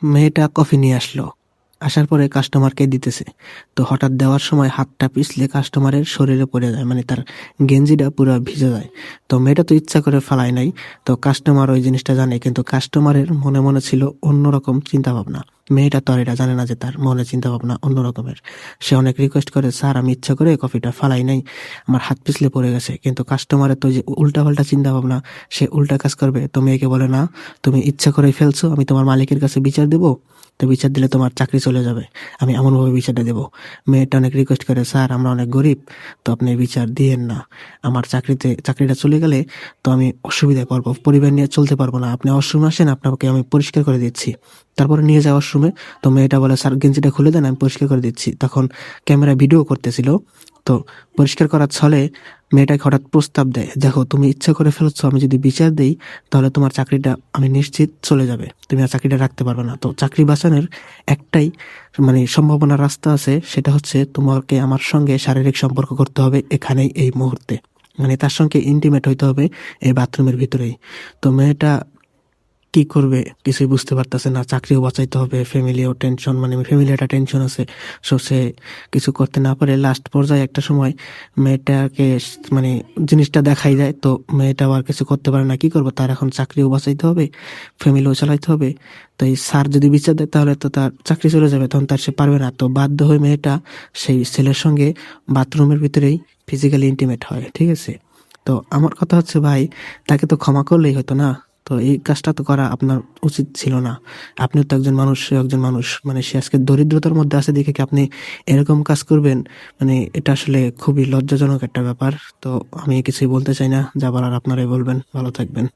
মেয়েটা কফি নিয়ে আসলো। আসার পরে কাস্টমারকে দিতেছে। তো হঠাৎ দেওয়ার সময় হাতটা পিছলে কাস্টমারের শরীরে পড়ে যায়। মানে তার গেঞ্জিটা পুরা ভিজে যায়। তো মেয়েটা তো ইচ্ছা করে ফালায় নাই। তো কাস্টমার ওই জিনিসটা জানে। কিন্তু কাস্টমারের মনে, মনে ছিল অন্যরকম চিন্তাভাবনা। মেয়েটা তো আর এটা জানে না যে তার মনে চিন্তাভাবনা অন্য রকমের। সে অনেক রিকোয়েস্ট করে, "স্যার আমি ইচ্ছা করে কফিটা ফালাই নাই। আমার হাত পিছলে পড়ে গেছে।" কিন্তু কাস্টমারের তো যে উল্টাপাল্টা চিন্তাভাবনা, সে উল্টা কাজ করবে। তো মেয়েকে বলে, "না, তুমি ইচ্ছা করেই ফেলছো। আমি তোমার মালিকের কাছে বিচার দেব। তো বিচার দিলে তোমার চাকরি চলে যাবে। আমি এমনভাবে বিচারটা দেব।" মেয়েটা অনেক রিকোয়েস্ট করে, "স্যার আমরা অনেক গরিব। তো আপনি বিচার দিয়েন না। আমার চাকরিটা চলে গেলে তো আমি অসুবিধায় পড়বো। পরিবার নিয়ে চলতে পারবো না। আপনি ওয়াশরুমে আসেন, আপনাকে আমি পরিষ্কার করে দিচ্ছি।" তারপরে নিয়ে যায় ওয়াশরুমে। তো মেয়েটা বলে, "স্যার গেঞ্জিটা খুলে দেন, আমি পরিষ্কার করে দিচ্ছি।" তখন ক্যামেরায় ভিডিও করতেছিল। তো পরিষ্কার করার ছলে মেয়েটাকে হঠাৎ প্রস্তাব দেয়, "দেখো তুমি ইচ্ছা করে ফেলেছো, আমি যদি বিচার দেই তাহলে তোমার চাকরিটা আমি নিশ্চিত চলে যাবে। তুমি আর চাকরিটা রাখতে পারবে না। তো চাকরি বাঁচানোর একটাই মানে সম্ভাবনার রাস্তা আছে, সেটা হচ্ছে তোমাকে আমার সঙ্গে শারীরিক সম্পর্ক করতে হবে এখানেই এই মুহূর্তে। মানে তার সঙ্গে ইন্টিমেট হইতে হবে এই বাথরুমের ভিতরেই।" তো মেয়েটা কি করবে কিছুই বুঝতে পারতেছে না। চাকরিও বাঁচাইতে হবে, ফ্যামিলিও টেনশন, মানে ফ্যামিলি একটা টেনশন আছে। সো সে কিছু করতে না পারে লাস্ট পর্যায়ে একটা সময় মেয়েটাকে মানে জিনিসটা দেখাই যায়। তো মেয়েটা আবার কিছু করতে পারে না। কি করবো? তার এখন চাকরিও বাঁচাইতে হবে, ফ্যামিলিও চালাইতে হবে। তো এই স্যার যদি বিচার দেয় তাহলে তো তার চাকরি চলে যাবে, তখন তার সে পারবে না। তো বাধ্য হয়ে মেয়েটা সেই ছেলের সঙ্গে বাথরুমের ভিতরেই ফিজিক্যালি ইন্টিমেট হয়। ঠিক আছে? তো আমার কথা হচ্ছে ভাই, তাকে তো ক্ষমা করলেই হতো না? তো এই কাজটা তো করা আপনার উচিত ছিল না। আপনিও তো একজন মানুষ, সেও একজন মানুষ। মানে সে আজকে দরিদ্রতার মধ্যে আছে দেখে কি আপনি এরকম কাজ করবেন? মানে এটা আসলে খুবই লজ্জাজনক একটা ব্যাপার। তো আমি কিছুই বলতে চাই না। যা বলার আপনারাই বলবেন। ভালো থাকবেন।